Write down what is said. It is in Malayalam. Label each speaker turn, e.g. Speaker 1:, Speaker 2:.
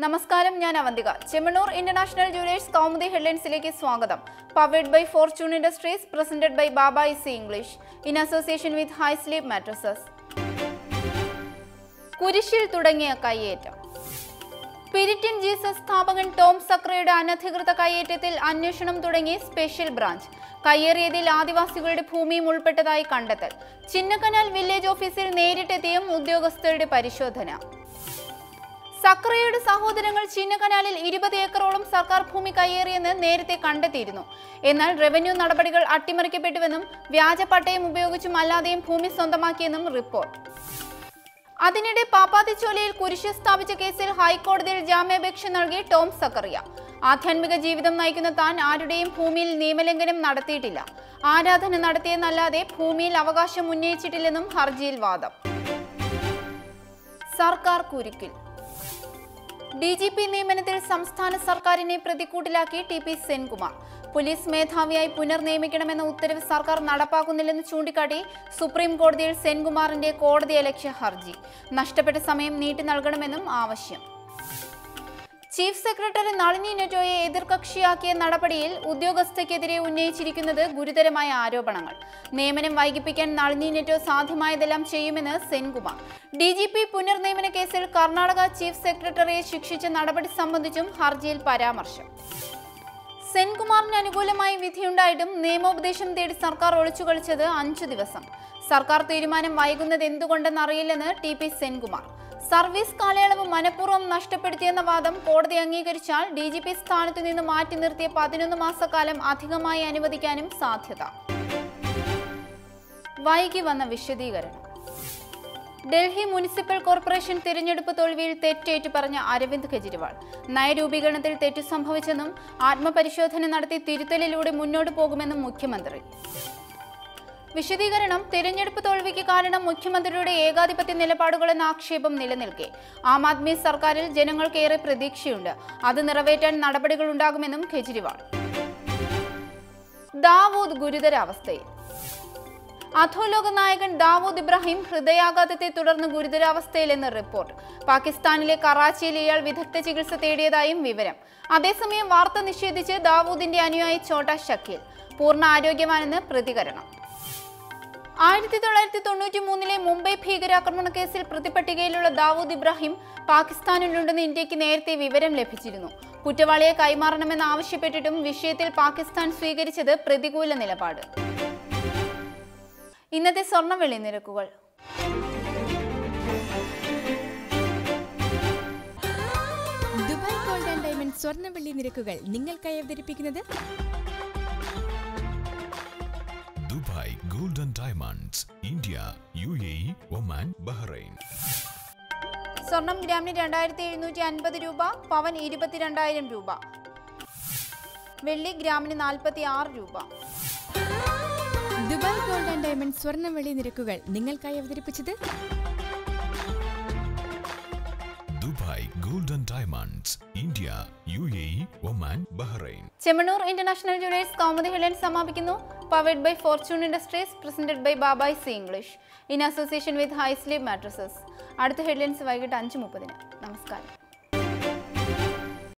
Speaker 1: നമസ്കാരം, ഞാൻ അവന്തിക. ചെമ്മണ്ണൂർ ഇന്റർനാഷണൽ ജുവലേഴ്സ് കൗമുദി ഹെഡ്ലൈൻസിലേക്ക് സ്വാഗതം. Powered by fortune industries, presented by Baba easy English, in association with high sleep mattresses. കുരിശിൽ തുടങ്ങിയ കയ്യേറ്റം. സ്പിരിറ്റ് ഇൻ ജീസസ് സ്ഥാപകൻ ടോം സക്രയുടെ അനധികൃത കയ്യേറ്റത്തിൽ അന്വേഷണം തുടങ്ങി സ്പെഷ്യൽ ബ്രാഞ്ച്. കയ്യേറിയതിൽ ആദിവാസികളുടെ ഭൂമിയും ഉൾപ്പെട്ടതായി കണ്ടെത്തൽ. ചിന്നക്കനാൽ വില്ലേജ് ഓഫീസിൽ നേരിട്ടെത്തിയും ഉദ്യോഗസ്ഥരുടെ പരിശോധന. സക്രയുടെ സഹോദരങ്ങൾ ചിന്നക്കനാലിൽ 20 ഏക്കറോളം സർക്കാർ ഭൂമി കയ്യേറിയെന്ന് നേരത്തെ കണ്ടെത്തിയിരുന്നു. എന്നാൽ റവന്യൂ നടപടികൾ അട്ടിമറിക്കപ്പെട്ടുവെന്നും വ്യാജ പട്ടയം ഉപയോഗിച്ചും അല്ലാതെയും ഭൂമി സ്വന്തമാക്കിയെന്നും റിപ്പോർട്ട്. അതിനിടെ പാപ്പാത്തിച്ചോലയിൽ കുരിശ് സ്ഥാപിച്ച കേസിൽ ഹൈക്കോടതിയിൽ ജാമ്യാപേക്ഷ നൽകി ടോം സക്കറിയ. ആധ്യാത്മിക ജീവിതം നയിക്കുന്ന താൻ ആരുടെയും ഭൂമിയിൽ നിയമലംഘനം നടത്തിയിട്ടില്ല, ആരാധന നടത്തിയെന്നല്ലാതെ ഭൂമിയിൽ അവകാശം ഉന്നയിച്ചിട്ടില്ലെന്നും ഹർജിയിൽ വാദം. സർക്കാർ കുരുക്കിൽ. DGP നിയമനത്തിൽ സംസ്ഥാന സർക്കാരിനെ പ്രതിക്കൂട്ടിലാക്കി TP സെൻകുമാർ. പോലീസ് മേധാവിയായി പുനർനിയമിക്കണമെന്ന ഉത്തരവ് സർക്കാർ നടപ്പാക്കുന്നില്ലെന്ന് ചൂണ്ടിക്കാട്ടി സുപ്രീം കോടതിയിൽ സെൻകുമാറിന്റെ കോടതിയലക്ഷ്യ ഹർജി. നഷ്ടപ്പെട്ട സമയം നീട്ടി നൽകണമെന്നും ആവശ്യം. ചീഫ് സെക്രട്ടറി നളിനി നെറ്റോയെ എതിർകക്ഷിയാക്കിയ നടപടിയിൽ ഉദ്യോഗസ്ഥയ്ക്കെതിരെ ഉന്നയിച്ചിരിക്കുന്നത് ഗുരുതരമായ ആരോപണങ്ങൾ. നിയമനം വൈകിപ്പിക്കാൻ നളിനി നെറ്റോ സാധ്യമായതെല്ലാം ചെയ്യുമെന്ന് സെൻകുമാർ. DGP പുനർനിയമന കേസിൽ കർണാടക ചീഫ് സെക്രട്ടറിയെ ശിക്ഷിച്ച നടപടി സംബന്ധിച്ചും ഹർജിയിൽ പരാമർശം. സെൻകുമാറിന് അനുകൂലമായി വിധിയുണ്ടായിട്ടും നിയമോപദേശം തേടി സർക്കാർ ഒളിച്ചുകളിച്ചത് 5 ദിവസം. സർക്കാർ തീരുമാനം വൈകുന്നത് എന്തുകൊണ്ടെന്നറിയില്ലെന്ന് TP സെൻകുമാർ. സർവീസ് കാലയളവ് മനഃപൂർവ്വം നഷ്ടപ്പെടുത്തിയെന്ന വാദം കോടതി അംഗീകരിച്ചാൽ DGP സ്ഥാനത്തു നിന്ന് മാറ്റി നിർത്തിയ 11 മാസക്കാലം അധികമായി അനുവദിക്കാനും സാധ്യത. വൈകി വന്ന വിശദീകരണം. ഡൽഹി മുനിസിപ്പൽ കോർപ്പറേഷൻ തിരഞ്ഞെടുപ്പ് തോൽവിയിൽ തെറ്റേറ്റു പറഞ്ഞ അരവിന്ദ് കെജ്രിവാൾ. നയരൂപീകരണത്തിൽ തെറ്റു സംഭവിച്ചെന്നും ആത്മപരിശോധന നടത്തി തിരുത്തലിലൂടെ മുന്നോട്ടു പോകുമെന്നും മുഖ്യമന്ത്രി. വിശദീകരണം. തിരഞ്ഞെടുപ്പ് തോൽവിക്ക് കാരണം മുഖ്യമന്ത്രിയുടെ ഏകാധിപത്യ നിലപാടുകളെന്ന ആക്ഷേപം നിലനിൽക്കെ ആം ആദ്മി സർക്കാരിൽ ജനങ്ങൾക്കേറെ പ്രതീക്ഷയുണ്ട്. അത് നിറവേറ്റാൻ നടപടികൾ ഉണ്ടാകുമെന്നും കെജ്രിവാൾ. ദാവൂദ് ഗുരുതരാവസ്ഥയിൽ. അധോലോക നായകൻ ദാവൂദ് ഇബ്രാഹിം ഹൃദയാഘാതത്തെ തുടർന്ന് ഗുരുതരാവസ്ഥയിലെന്ന് റിപ്പോർട്ട്. പാകിസ്ഥാനിലെ കറാച്ചിയിൽ ഇയാൾ വിദഗ്ധ ചികിത്സ തേടിയതായും വിവരം. അതേസമയം വാർത്ത നിഷേധിച്ച് ദാവൂദിന്റെ അനുയായി ഛോട്ടാ ഷക്കീൽ. പൂർണ്ണ ആരോഗ്യവാനെന്ന് പ്രതികരണം. 1993 മുംബൈ ഭീകരാക്രമണ കേസിൽ പ്രതിപട്ടികയിലുള്ള ദാവൂദ് ഇബ്രാഹിം പാകിസ്ഥാനിലുണ്ടെന്ന് ഇന്ത്യക്ക് നേരത്തെ വിവരം ലഭിച്ചിരുന്നു. കുറ്റവാളിയെ കൈമാറണമെന്ന് ആവശ്യപ്പെട്ടിട്ടും വിഷയത്തിൽ പാകിസ്ഥാൻ സ്വീകരിച്ചത് പ്രതികൂല നിലപാട്. ഇന്നത്തെ സ്വർണ്ണ-വെള്ളി നിരക്കുകൾ.
Speaker 2: ദുബായ് ഗോൾഡ് ആൻഡ് ഡയമണ്ട് സ്വർണ്ണ-വെള്ളി നിരക്കുകൾ നിങ്ങൾക്കായി അവതരിപ്പിക്കുന്നത്
Speaker 3: Dubai Golden Diamonds, India, UAE, Oman, Bahrain.
Speaker 1: സ്വർണം ഗ്രാമിന് 2750 രൂപ, പവൻ 22,000 രൂപ. വെള്ളി ഗ്രാമിന് 46 രൂപ.
Speaker 2: ദുബായ് ഗോൾഡ് ആൻഡ് ഡയമണ്ട് സ്വർണ്ണ-വെള്ളി നിരക്കുകൾ നിങ്ങൾക്കായി അവതരിപ്പിച്ചത്
Speaker 3: Dubai Golden Diamonds, India, UAE, Oman, Bahrain.
Speaker 1: Chemmanur international jewellers Kaumudi headlines സമാപിക്കുന്നു. Powered by fortune industries, presented by Baba easy English, in association with high sleep mattresses. അടുത്ത ഹെഡ്ലൈൻസ് വൈകിട്ട് 5:30. നമസ്കാരം.